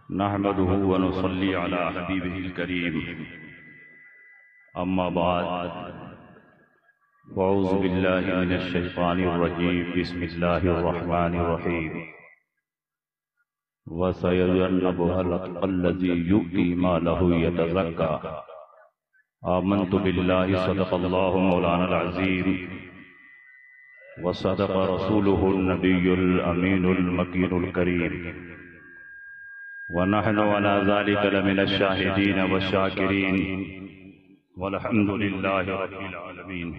نحمده ونصلي على حبيبه الكريم أما بعد فأعوذ بالله من الشيطان الرجيم بسم الله الرحمن الرحيم وسيجنبها الأتقى الذي يؤتي ماله يتزكى آمنت بالله صدق الله مولانا العظيم وصدق رسوله النبي الأمين المكين الكريم ونحن على ذلك لمن الشاهدين والشاكرين والحمد للہ رب العالمین۔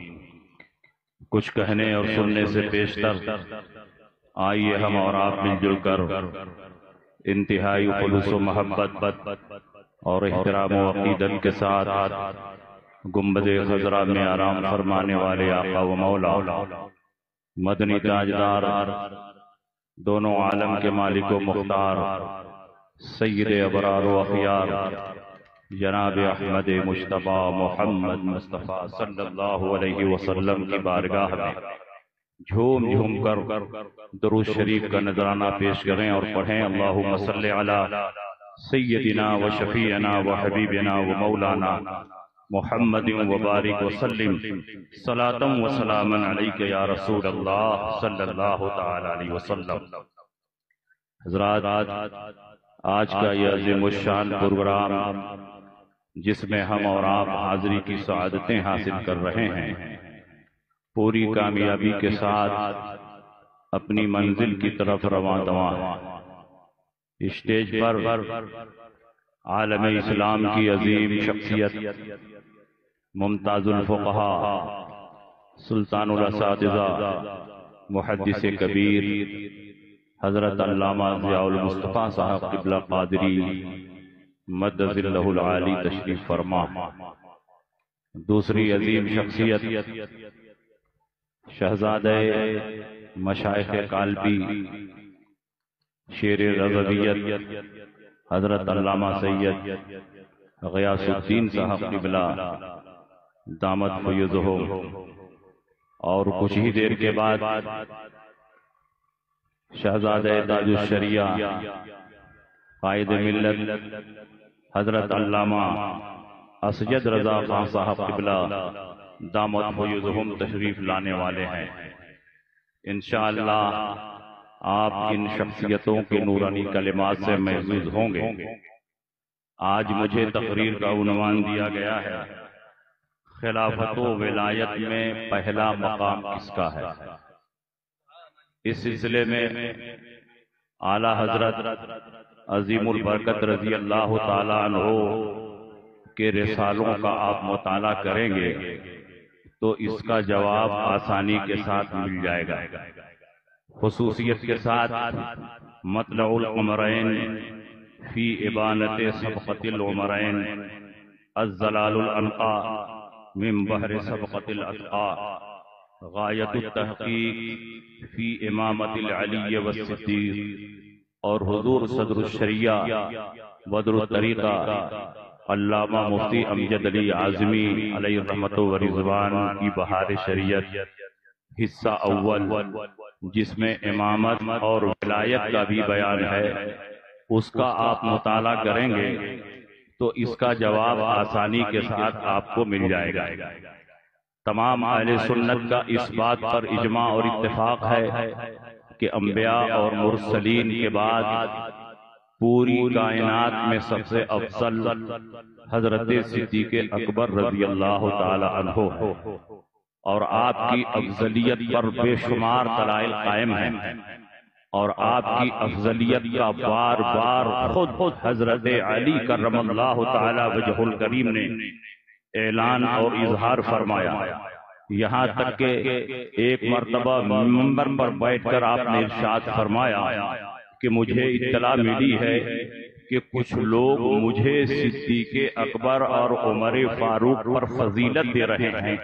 کچھ کہنے اور سننے سے پیشتر آئیے ہم اور آپ مل جل کر انتہائی خلوص و محبت اور احترام و عقیدت کے ساتھ گنبد خضرا میں آرام فرمانے والے آقا و مولا مدنی تاجدار دونوں عالم کے مالک و مختار سید ابرار و اخیار جناب احمد مجتبی محمد مصطفیٰ صلی اللہ علیہ وسلم کی بارگاہ میں جھوم جھوم کر درود شریف کا نذرانہ پیش کریں اور پڑھیں اللہم صلی علی سیدنا و شفیعنا و حبیبنا و مولانا محمد و بارک وسلم صلاة و سلاما علیک یا رسول اللہ صلی اللہ تعالی علیہ وسلم۔ حضرات، آج کا یہ عظیم الشان پروگرام جس میں ہم اور آپ حاضری کی سعادتیں حاصل کر رہے ہیں، پوری کامیابی کے ساتھ اپنی منزل کی طرف رواں دواں ہے۔ اسٹیج پر عالم اسلام کی عظیم شخصیت ممتاز الفقہاء سلطان الاساتذہ محدث کبیر حضرت علامہ ضیاء المصطفیٰ صاحب قبلہ قادری مدد ظلہ العالی تشریف فرما۔ دوسری عظیم شخصیت شہزادہ مشائخ قالبی شیر رضویت حضرت علامہ سید غیاث الدین صاحب قبلہ دامت فیضہم، اور کچھ ہی دیر کے بعد شہزادہ تاج الشریعہ قائد ملت حضرت علامہ اسجد رضا خان صاحب قبلہ دامت فیضہم تشریف لانے والے ہیں۔ انشاءاللہ آپ ان شخصیتوں کے نورانی کلمات سے محظوظ ہوں گے۔ آج مجھے تقریر کا عنوان دیا گیا ہے خلافت و ولایت میں پہلا مقام کس کا ہے۔ اس سلسلے میں اعلیٰ حضرت عظیم البرکت رضی اللہ تعالیٰ عنہ کے رسالوں کا آپ مطالعہ کریں گے تو اس کا جواب آسانی کے ساتھ مل جائے گا۔ خصوصیت کے ساتھ مطلع القمرین فی ابانت سبقت العمرین الزلال الانقا من بحر سبقت الاتقا غایت التحقیق فی امامت العلی والصدیق، اور حضور صدر الشریعہ بدر الطریقہ علامہ مفتی امجد علی اعظمی علیہ رحمت و رضوان کی بہار شریعت حصہ اول، جس میں امامت اور ولایت کا بھی بیان ہے، اس کا آپ مطالعہ کریں گے تو اس کا جواب آسانی کے ساتھ آپ کو مل جائے گا۔ تمام اہل سنت کا اس بات پر اجماع اور اتفاق ہے کہ انبیاء اور مرسلین کے بعد پوری کائنات میں سب سے افضل حضرت صدیق اکبر رضی اللہ تعالی عنہ، اور آپ کی افضلیت پر بے شمار دلائل قائم ہیں، اور آپ کی افضلیت کا بار بار خود حضرت علی کرم اللہ تعالی وجہ الکریم نے اعلان اور اظہار فرمایا، یہاں تک کہ ایک مرتبہ منبر پر بیٹھ کر آپ نے ارشاد فرمایا کہ مجھے اطلاع ملی ہے کہ کچھ لوگ مجھے صدیق اکبر اور عمر فاروق پر فضیلت دے رہے ہیں،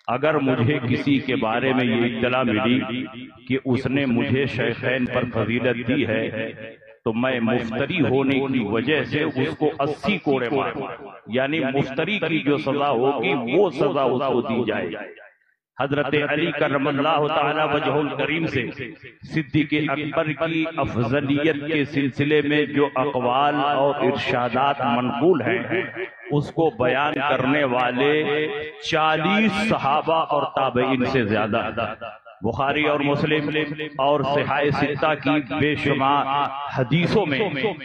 اگر مجھے کسی کے بارے میں یہ اطلاع ملی کہ اس نے مجھے شیخین پر فضیلت دی ہے تو میں مفتری ہونے کی وجہ سے اس کو 80 کوڑے ماروں، یعنی مفتری کی جو سزا ہوگی وہ سزا اس کو دی جائے۔ حضرت علی کرم اللہ تعالی وجہ الکریم سے صدیق اکبر کی افضلیت کے سلسلے میں جو اقوال اور ارشادات منقول ہیں اس کو بیان کرنے والے 40 صحابہ اور تابعین سے زیادہ، بخاری اور مسلم اور صحاح ستہ کی بے شمار حدیثوں میں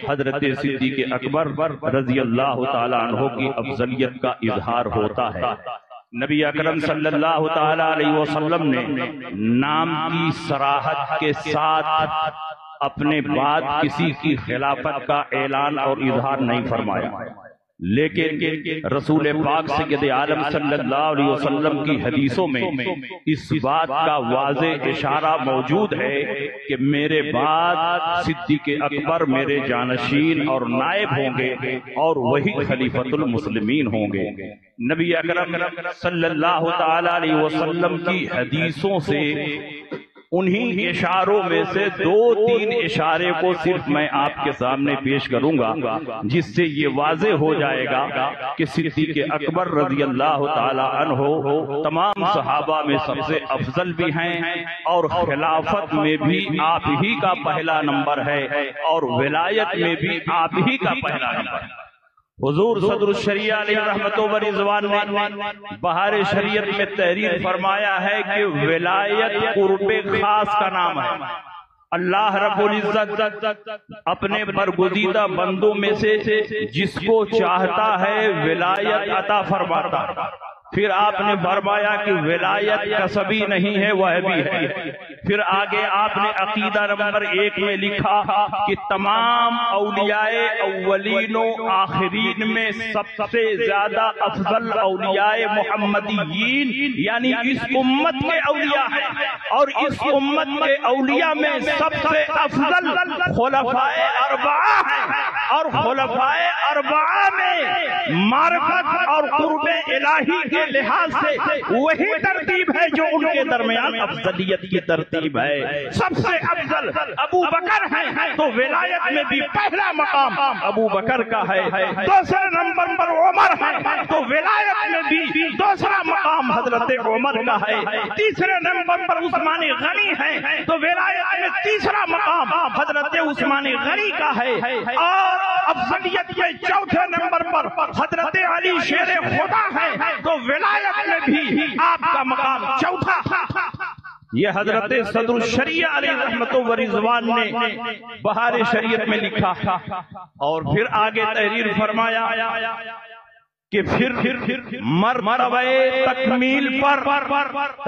حضرت صدیق اکبر رضی اللہ تعالی عنہ کی افضلیت کا اظہار ہوتا ہے۔ نبی اکرم صلی اللہ تعالی علیہ وسلم نے نام کی صراحت کے ساتھ اپنے بعد کسی کی خلافت کا اعلان اور اظہار نہیں فرمایا، لیکن رسول پاک سید عالم صلی اللہ علیہ وسلم کی حدیثوں میں اس بات کا واضح اشارہ موجود ہے کہ میرے بعد صدیق اکبر میرے جانشین اور نائب ہوں گے اور وہی خلیفۃ المسلمین ہوں گے۔ نبی اکرم صلی اللہ تعالی علیہ وسلم کی حدیثوں سے انہی اشاروں میں سے 2-3 اشارے کو صرف میں آپ کے سامنے پیش کروں گا، جس سے یہ واضح ہو جائے گا کہ صدیق اکبر رضی اللہ تعالی عنہ تمام صحابہ میں سب سے افضل بھی ہیں اور خلافت میں بھی آپ ہی کا پہلا نمبر ہے اور ولایت میں بھی آپ ہی کا پہلا نمبر ہے۔ حضور صدر الشریعہ علیہ رحمت و رضوان نے بہار شریعت میں تحریر فرمایا ہے کہ ولایت قرب خاص کا نام ہے۔ اللہ رب العزت اپنے برگزیدہ بندوں میں سے جس کو چاہتا ہے ولایت عطا فرماتا ہے۔ پھر آپ نے فرمایا کہ ولایت کسبی نہیں ہے، وہ بھی ہے۔ پھر آگے آپ نے عقیدہ نمبر 1 میں لکھا کہ تمام اولیاء اولین و آخرین میں سب سے زیادہ افضل اولیاء محمدیین یعنی اس امت کے اولیاء ہیں، اور اس امت کے اولیاء میں سب سے افضل خلفاء اربعہ ہیں، اور خلفاء اربعہ میں معرفت اور قرب الہی کے لحاظ سے وہی ترتیب ہے جو ان کے درمیان افضلیت کی ترتیب ہے۔ سب سے افضل ابو بکر ہیں تو ولایت میں بھی پہلا مقام ابو بکر کا ہے۔ دوسرے نمبر پر عمر ہیں تو ولایت میں بھی دوسرا مقام حضرت عمر کا ہے۔ تیسرے نمبر پر عثمان غنی ہیں تو ولایت میں تیسرا مقام حضرت عثمان غنی کا ہے، اور افضلیت کے چوتھے نمبر پر حضرت علی شیر خدا ہیں تو ولایت میں بھی آپ کا مقام چوتھا۔ یہ حضرت صدر الشریعہ علیہ رحمت و رضوان نے بہار شریعت میں لکھا، اور پھر آگے تحریر فرمایا کہ پھر مرتبہ تکمیل پر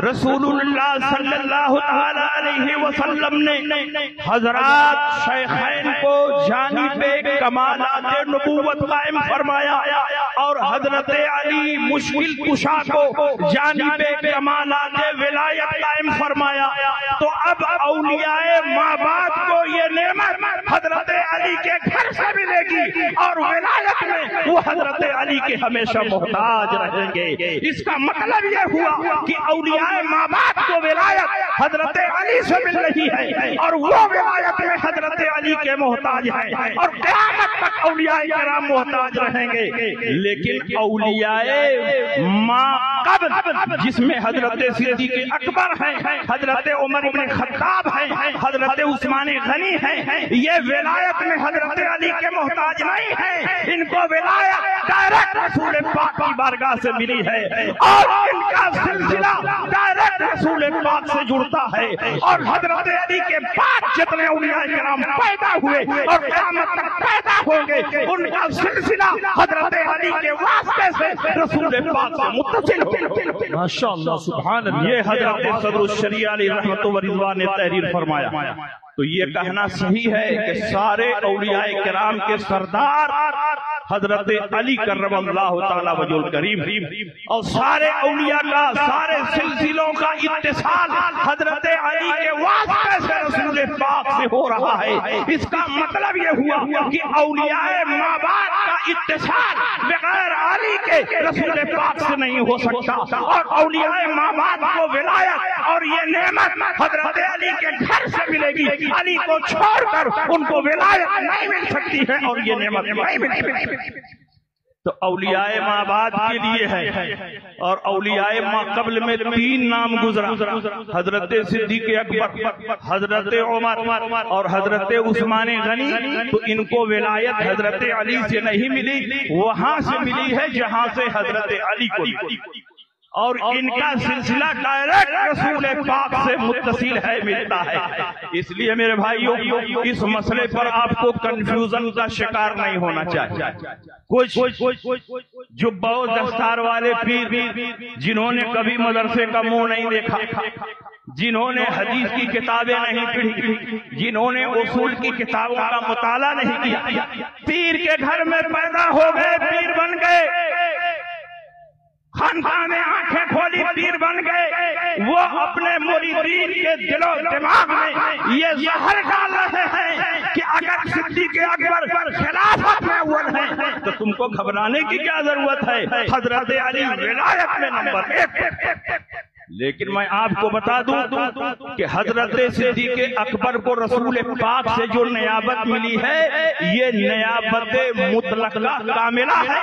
رسول اللہ صلی اللہ علیہ وسلم نے حضرات شیخین کو جانب کمالات نبوت قائم فرمایا، اور حضرت علی مشکل کشا کو جانب کمالات ولایت قائم فرمایا۔ تو اب اولیاء مابعد کو یہ نعمت حضرت علی کے گھر سے ملے گی، اور ولایت میں وہ حضرت علی کے ہمیشہ محتاج رہیں گے۔ اس کا مطلب یہ ہوا کہ اولیاء مابعد کو ولایت حضرت علی سے مل رہی ہے، اور وہ ولایت میں حضرت علی کے محتاج ہیں، اور قیامت تک اولیاء کرام محتاج رہیں گے۔ لیکن اولیاء ما قبل جس میں حضرت صدیق اکبر ہیں، حضرت عمر بن خطاب ہیں، حضرت عثمان غنی ہیں، یہ ولایت میں حضرت علی کے محتاج نہیں ہیں۔ ان کو ولایت ڈائریکٹ رسول پاک کی بارگاہ سے ملی ہے، اور ان کا سلسلہ ڈائریکٹ رسول پاک سے جڑتا ہے، اور حضرت علی کے بعد جتنے اولیاء کرام پیدا ہوئے اور قیامت تک پیدا ہوں گے، ان کا سلسلہ حضرت علی کے واسطے سے رسول پاک سے متصل ہو۔ ماشاءاللہ سبحان اللہ۔ یہ حضرت صدر الشریعہ علیہ رحمت و رضوان نے تحریر فرمایا۔ تو یہ کہنا صحیح ہے کہ سارے اولیاء کرام کے سردار حضرت علی کرم اللہ تعالی وجہ الکریم، اور سارے اولیاء کا سارے سلسلوں کا اتصال حضرت علی کے واسطے سے رسول پاک سے ہو رہا ہے۔ اس کا مطلب یہ ہوا کہ اولیاء مابعد کا اتصال بغیر علی کے رسول پاک سے نہیں ہو سکتا، اور اولیاء مابعد کو ولایت اور یہ نعمت حضرت علی کے گھر سے ملے گی۔ علی کو چھوڑ کر ان کو ولایت نہیں مل سکتی ہے، اور یہ نعمت نہیں مل سکتی۔ تو اولیاء ماں بعد کے لیے ہے، اور اولیاء ماں قبل میں 3 نام گزرا، حضرت صدیق اکبر، حضرت عمر اور حضرت عثمان غنی. تو ان کو ولایت حضرت علی سے نہیں ملی، وہاں سے ملی ہے جہاں سے حضرت علی کو ملی، اور ان کا سلسلہ ڈائریکٹ رسول پاک سے متصل ہے، ملتا ہے. اس لیے میرے بھائیوں اس مسئلے پر آپ کو کنفیوژن کا شکار نہیں ہونا چاہیے. کچھ جبہ و دستار والے پیر جنہوں نے کبھی مدرسے کا منہ نہیں دیکھا، جنہوں نے حدیث کی کتابیں نہیں پڑھی، جنہوں نے اصول کی کتابوں کا مطالعہ نہیں کیا، پیر کے گھر میں پیدا ہو گئے، پیر بن گئے، خانقاہ میں آنکھیں کھولی، پیر بن گئے. وہ اپنے مریدین کے دل و دماغ میں یہ زہر ڈال رہے ہیں کہ اگر صدیق اکبر خلافت میں اول ہیں تو تم کو گھبرانے کی کیا ضرورت ہے، حضرت علی ولایت میں نمبر 1. لیکن میں آپ کو بتا دوں کہ حضرت صدیق اکبر کو رسول پاک سے جو نیابت ملی ہے یہ نیابت مطلقہ کاملہ ہے،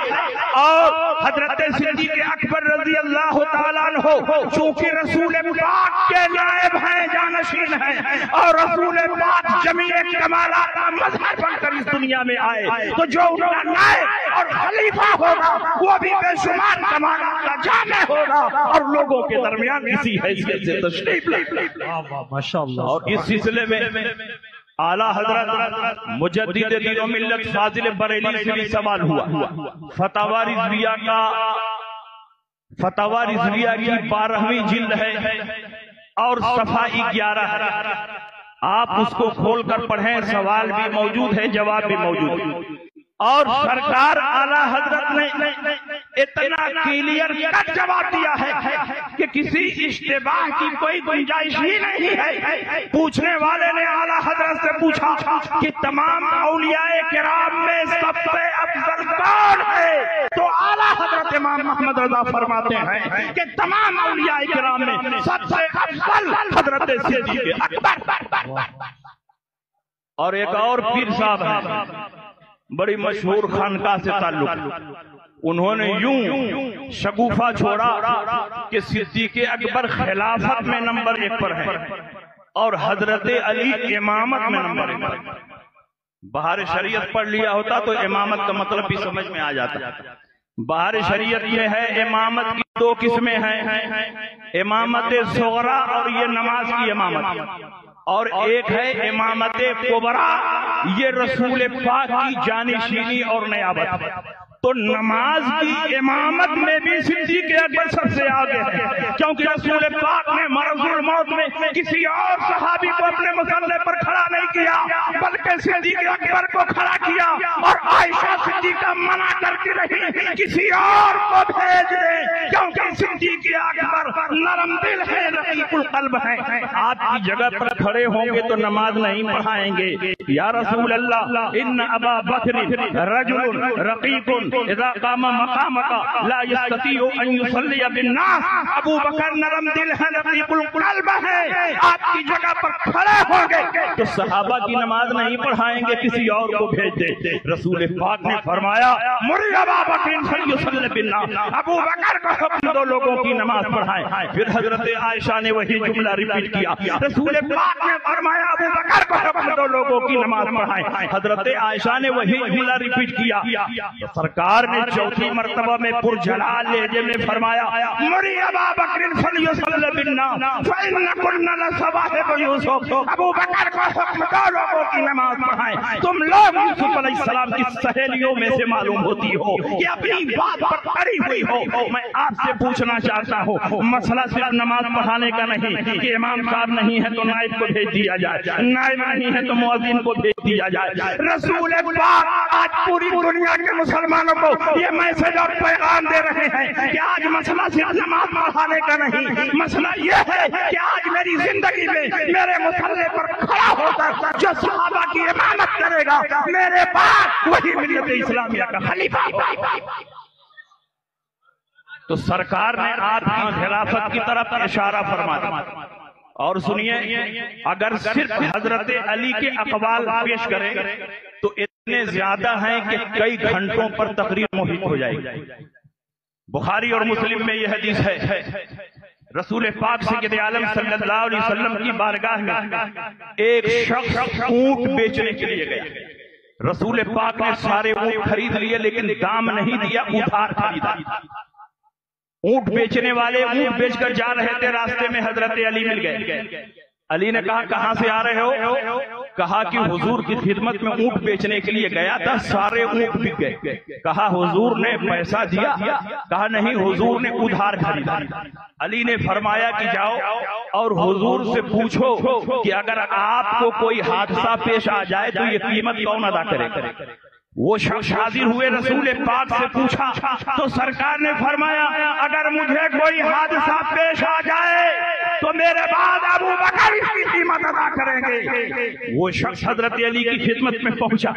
اور حضرت صدیق اکبر رضی اللہ تعالیٰ عنہ چونکہ رسول پاک کے نائب ہیں، جانشین ہیں، اور رسول پاک جمیع کمالات کا مظہر بن کر اس دنیا میں آئے، تو جو ان کا نائب اور خلیفہ ہوگا وہ بھی بے شمار کمالات کا جامع ہوگا، اور لوگوں کے درمیان اسی حیثیت سے تشریف لائے. اور اس سلسلے میں اعلیٰ حضرت مجدد دین و ملت فاضل بریلی سے بھی سوال ہوا. فتاوی رضویہ کی 12ویں جلد ہے اور صفحہ 11 ہے، آپ اس کو کھول کر پڑھیں، سوال بھی موجود ہے، جواب بھی موجود ہے. اور سرکار اعلیٰ حضرت نے اتنا کلیئر کٹ جواب دیا ہے کہ کسی اشتباہ کی کوئی گنجائش ہی نہیں ہے. پوچھنے والے نے اعلیٰ حضرت سے پوچھا کہ تمام اولیاء کرام میں سب سے افضل کون ہے؟ تو اعلیٰ حضرت امام محمد رضا فرماتے ہیں کہ تمام اولیاء کرام میں سب سے افضل حضرت صدیق اکبر. اور ایک اور پیر صاحب ہیں، بڑی مشہور خانقاہ سے تعلق، انہوں نے یوں شگوفہ چھوڑا کہ صدیق اکبر خلافت میں نمبر 1 پر ہے اور حضرت علی امامت میں نمبر 1 پر. بہار شریعت پڑھ لیا ہوتا تو امامت کا مطلب بھی سمجھ میں آ جاتا. بہار شریعت یہ ہے امامت کی 2 قسمیں ہیں، امامت صغرا اور یہ نماز کی امامت، اور ایک ہے امامت کبرا، یہ رسول پاک کی جانشینی اور نیابت. تو نماز کی امامت میں بھی صدیق اکبر سب سے آگے ہے، کیونکہ رسول پاک نے مرض الموت میں کسی اور صحابی کو اپنے مسلح پر کھڑا نہیں کیا بلکہ صدیق اکبر کو کھڑا کیا، اور عائشہ صدیقہ منع کرتی رہی کسی اور کو بھیج دے، کیونکہ صدیق اکبر نرم دل ہے، رقیق القلب ہے. آپ کی جگہ پر کھڑے ہوں گے تو نماز نہیں پڑھائیں گے. یا رسول اللہ ان ابا بکر رجل رقیق اذا قام مقامك لا يستطيع ان يصلي بالناس. ابو بکر نرم دل ہے، رقیق القلب ہے، آپ کی جگہ پر کھڑے ہوں گے تو صحابہ کی نماز نہیں پڑھائیں گے، کسی اور کو بھیج دے. رسول پاک نے فرمایا مری ابا بکر فلیصلی بالناس، ابو بکر کو حکم دو لوگوں کی نماز پڑھائیں. پھر حضرت عائشہ نے وہی جملہ ریپیٹ کیا، رسول پاک نے فرمایا ابو بکر کو حکم دو لوگوں کی نماز پڑھائیں. حضرت عائشہ نے وہی جملہ ریپیٹ کیا. سرکار نے 4تھی مرتبہ میں پرجلال لہجے میں فرمایا مری ابا بکر فلیصلی بالناس فإن كنا لصواحب یوسف، ابو بکر کو حکم دو لوگوں کی نماز پڑھائیں. تم لوگ یوسف علیہ السلام کی سہیلیوں میں سے معلوم ہوتی ہو کہ اپنی بات پر اڑی ہوئی ہو. میں آپ سے پوچھنا چاہتا ہوں، مسئلہ صرف نماز پڑھانے کا نہیں کہ امام صاحب نہیں ہے تو نائب کو بھیج دیا جائے، نائب نہیں ہے تو مؤذن کو بھیج دیا جائے. رسول پاک آج پوری دنیا کے مسلمانوں کو یہ میسج اور پیغام دے رہے ہیں کہ آج مسئلہ صرف نماز پڑھانے کا نہیں، مسئلہ یہ ہے کہ آج میری زندگی میں میرے مسلح پر کھڑا ہو کر جو صحابہ کی امامت کرے گا میرے پاس وہی ملت اسلامیہ کا خلیفہ ہوگا. تو سرکار نے آپ کی خلافت کی طرف اشارہ فرمایا. اور سنیے، اگر صرف حضرت علی کے اقوال پیش کریں تو اتنے زیادہ ہیں کہ کئی گھنٹوں پر تقریر محیط ہو جائے گی۔ بخاری اور مسلم میں یہ حدیث ہے، رسول پاک سید عالم صلی اللہ علیہ وسلم کی بارگاہ میں ایک شخص اونٹ بیچنے کے لیے گیا۔ رسول پاک نے سارے اونٹ خرید لیے لیکن دام نہیں دیا، ادھار خریدا۔ اونٹ بیچنے والے اونٹ بیچ کر جا رہے تھے، راستے میں حضرت علی مل گئے۔ علی نے کہا کہاں سے آ رہے ہو؟ کہا کہ حضور کی خدمت میں اونٹ بیچنے کے لیے گیا تھا، سارے اونٹ بک گئے۔ کہا حضور نے پیسہ دیا؟ کہا نہیں، حضور نے ادھار خریدا۔ علی نے فرمایا کہ جاؤ اور حضور سے پوچھو کہ اگر آپ کو کوئی حادثہ پیش آ جائے تو یہ قیمت کون ادا کرے؟ وہ شخص حاضر ہوئے، رسول پاک سے پوچھا تو سرکار نے فرمایا اگر مجھے کوئی حادثہ پیش آ جائے تو میرے بعد ابو بکر اس کی قیمت ادا کریں گے۔ وہ شخص حضرت علی کی خدمت میں پہنچا،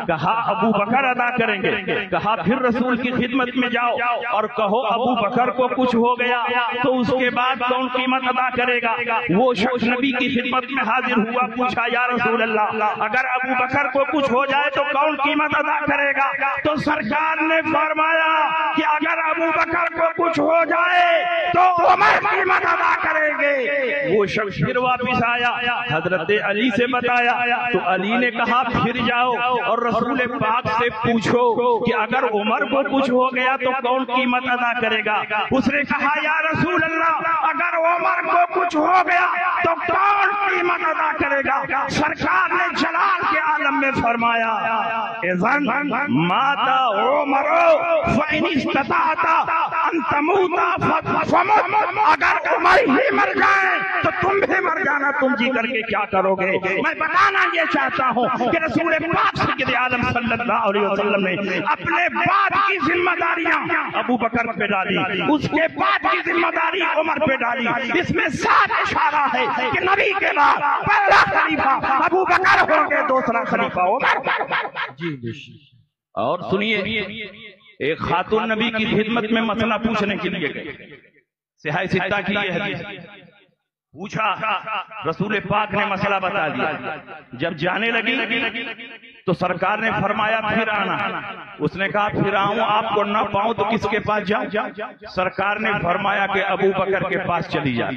کہا ابو بکر ادا کریں گے۔ کہا پھر رسول کی خدمت میں جاؤ اور کہو ابو بکر کو کچھ ہو گیا تو اس کے بعد کون قیمت ادا کرے گا؟ وہ شخص نبی کی خدمت میں حاضر ہوا، پوچھا یا رسول اللہ اگر ابو بکر کو کچھ ہو جائے تو کون قیمت ادا کرے گا؟ تو سرکار نے فرمایا کہ اگر ابو بکر کو کچھ ہو جائے تو عمر قیمت ادا کریں گے۔ وہ شخص پھر واپس آیا، حضرت علی سے بتایا تو علی نے کہا پھر جاؤ اور رسول پاک سے پوچھو کہ اگر عمر کو کچھ ہو گیا تو کون قیمت ادا کرے گا؟ اس نے کہا یا رسول اللہ اگر عمر کو کچھ ہو گیا تو کون قیمت ادا کرے گا؟ سرکار نے جلال کے عالم میں فرمایا اذن ماتا عمر فإن استطعت ان تموت فمت، اگر عمر ہی مر جائے تو تم بھی مر جانا، تم جی کر کے کیا کرو گے؟ میں بتانا یہ چاہتا ہوں کہ رسول پاک سید عالم صلی اللہ علیہ وسلم نے اپنے بعد کی ذمہ داریاں ابو بکر پہ ڈالی، اس کے بعد کی ذمہ داری عمر پہ ڈالی۔ اس میں صاف اشارہ ہے کہ نبی کے بعد پہلا خلیفہ ابو بکر ہوں گے، دوسرا خلیفہ عمر۔ اور سنیے، ایک خاتون نبی کی خدمت میں مسئلہ پوچھنے کے لیے گئے، صحیح ستہ کی یہ حدیث، پوچھا رسول پاک نے مسئلہ بتا دیا۔ جب جانے لگی تو سرکار نے فرمایا پھر آنا۔ اس نے کہا پھر آؤں، آپ کو نہ پاؤں تو کس کے پاس جاؤں؟ سرکار نے فرمایا کہ ابو بکر کے پاس چلی جا۔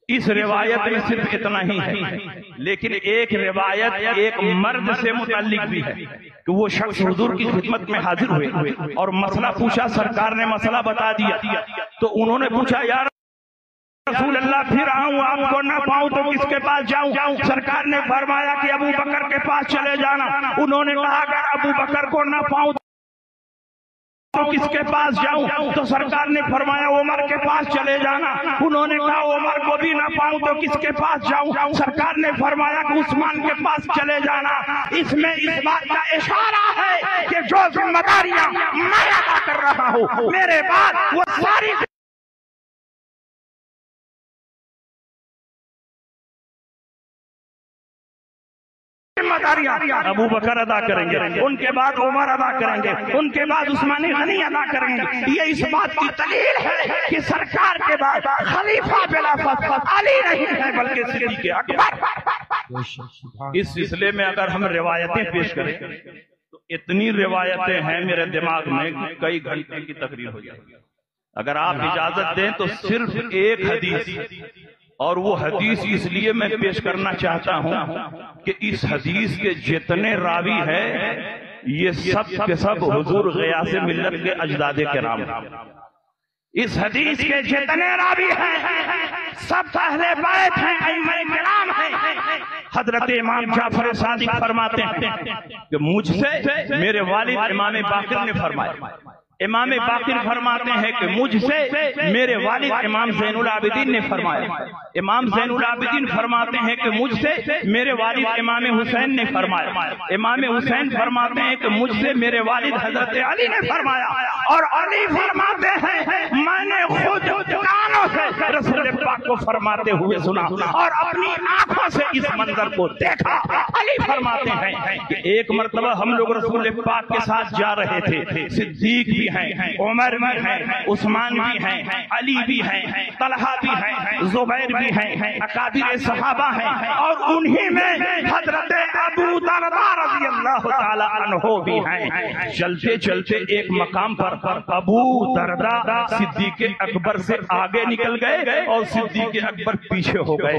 اس روایت میں صرف اتنا ہی ہے، لیکن ایک روایت ایک مرد سے متعلق بھی ہے کہ وہ شخص حضور کی خدمت میں حاضر ہوئے اور مسئلہ پوچھا، سرکار نے مسئلہ بتا دیا تو انہوں نے پوچھا یا رسول اللہ پھر آؤں، آپ کو نہ پاؤں تو کس کے پاس جاؤں؟ سرکار نے فرمایا کہ ابو بکر کے پاس چلے جانا۔ انہوں نے کہا اگر ابو بکر کو نہ پاؤں تو کس کے پاس جاؤں؟ تو سرکار نے فرمایا عمر کے پاس چلے جانا۔ انہوں نے کہا عمر کو بھی نہ پاؤں تو کس کے پاس جاؤں؟ سرکار نے فرمایا کہ عثمان کے پاس چلے جانا۔ اس میں اس بات کا اشارہ ہے کہ جو ذمہ داریاں میں ادا کر رہا ہوں میرے بعد وہ ساری ابو بکر ادا کریں گے، ان کے بعد عمر ادا کریں گے، ان کے بعد عثمان غنی ادا کریں گے۔ یہ اس بات کی دلیل ہے کہ سرکار کے بعد خلیفہ بلا فخر علی نہیں ہے بلکہ صدیق اکبر۔ اس سلسلے میں اگر ہم روایتیں پیش کریں تو اتنی روایتیں ہیں میرے دماغ میں کئی گھنٹے کی تقریر ہو جائے گی۔ اگر آپ اجازت دیں تو صرف ایک حدیث، اور وہ حدیث اس لیے میں پیش کرنا چاہتا ہوں کہ اس حدیث کے جتنے راوی ہیں یہ سب کے سب حضور غیاث ملت کے اجداد کرام ہیں۔ اس حدیث کے جتنے راوی ہیں سب اہل بیت ہیں، ائمہ کرام ہیں۔ حضرت امام جعفر صادق فرماتے ہیں کہ مجھ سے میرے والد امام باقر نے فرمایا، امام باقر فرماتے ہیں کہ مجھ سے میرے والد امام زین العابدین نے فرمایا، امام زین العابدین فرماتے ہیں کہ مجھ سے میرے والد امام حسین نے فرمایا، امام حسین فرماتے ہیں کہ مجھ سے میرے والد حضرت علی نے فرمایا، اور علی فرماتے ہیں میں نے خود کانوں سے رسول پاک کو فرماتے ہوئے سنا اور اپنی آنکھوں سے اس منظر کو دیکھا۔ علی فرماتے ہیں کہ ایک مرتبہ ہم لوگ رسول پاک کے ساتھ جا رہے تھے، صدیق بھی بھی ہیں، عمر بھی ہیں، عثمان بھی ہیں، علی بھی ہیں، طلحہ بھی ہیں، زبیر بھی ہیں، اکابر صحابہ ہیں، اور انہی میں حضرت ابو درداء رضی اللہ تعالی عنہ بھی ہیں۔ چلتے چلتے ایک مقام پر ابو درداء صدیق اکبر سے آگے نکل گئے اور صدیق اکبر پیچھے ہو گئے۔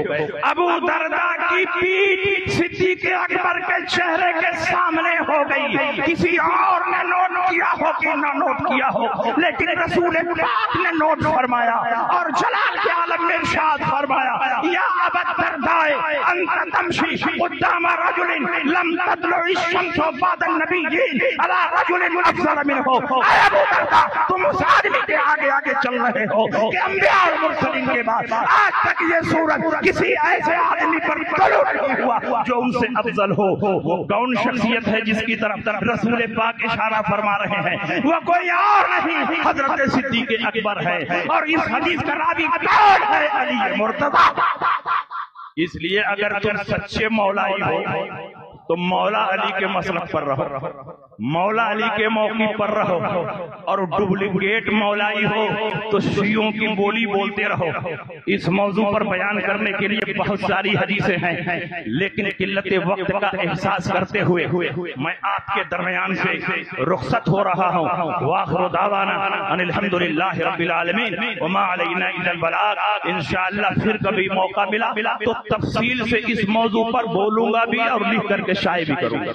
ابو درداء کی پیٹھ صدیق اکبر کے چہرے کے سامنے ہو گئی۔ کسی اور نے نوٹ کیا ہو کہ نہ نوٹ کیا ہو، لیکن رسول پاک نے نوٹ فرمایا اور جلال کے عالم میں ارشاد فرمایا، یا ابا الدرداء انت تمشی قدام رجل لم تطلع الشمس بعد النبیین علی رجل افضل منہ۔ اے ابو درداء، تم اس آدمی کے آگے آگے چل رہے ہو کہ انبیاء اور مرسلین کے بعد آج تک یہ سورج کسی ایسے آدمی پر طلوع نہیں ہوا جو ان سے افضل ہو۔ وہ کون شخصیت ہے جس کی طرف رسول پاک اشارہ فرما رہے ہیں؟ وہ کوئی اور نہیں، حضرت صدیق اکبر ہے، اور اس حدیث کا راوی کون ہے؟ علی مرتضیٰ۔ اس لیے اگر تم سچے مولائی ہو تو مولا علی کے مسلک پر رہو، مولا علی کے موقف پر رہو، اور ڈپلیکیٹ مولائی ہو تو شیعوں کی بولی بولتے رہو۔ اس موضوع پر بیان کرنے کے لیے بہت ساری حدیثیں ہیں، لیکن قلت وقت کا احساس کرتے ہوئے میں آپ کے درمیان سے رخصت ہو رہا ہوں۔ وآخر دعوانا ان الحمدللہ رب العالمین وما علینا الا البلاغ۔ انشاءاللہ پھر کبھی موقع ملا تو تفصیل سے اس موضوع پر بولوں گا بھی اور لکھ کر کے شائع بھی کروں گا۔